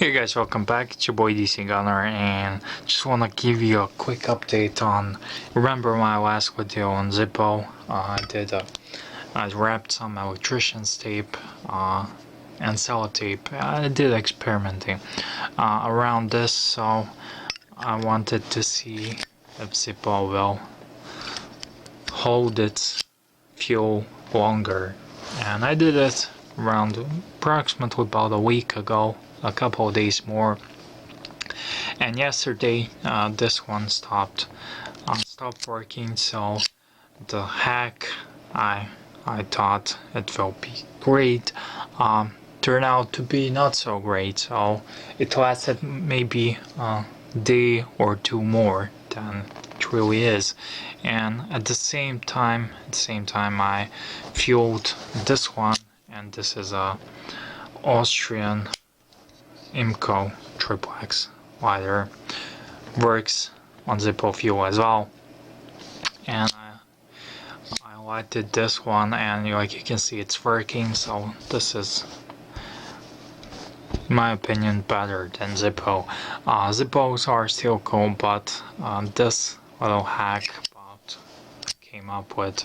Hey guys, welcome back. It's your boy edcgunner, and just want to give you a quick update on, remember my last video on Zippo. I wrapped some electrician's tape and sellotape. I did experimenting around this, so I wanted to see if Zippo will hold its fuel longer, and I did it around approximately about a week ago, a couple of days more, and yesterday this one stopped working. So the hack I thought it will be great turned out to be not so great. So it lasted maybe a day or two more than it really is, and at the same time I fueled this one, and this is a Austrian IMCO triplex lighter, works on Zippo fuel as well, and I lighted this one, and like you can see it's working. So this is, in my opinion, better than Zippo. Zippos are still cool, but this little hack Bob came up with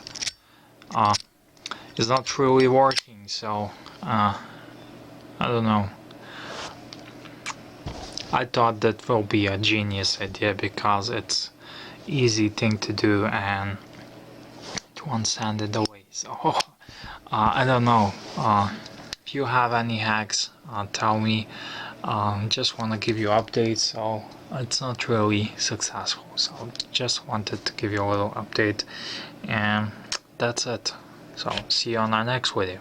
is not really working. So I don't know. I thought that will be a genius idea because it's easy thing to do and it won't send it away. So I don't know. If you have any hacks, tell me. Just want to give you updates. So it's not really successful. So just wanted to give you a little update, and that's it. So see you on our next video.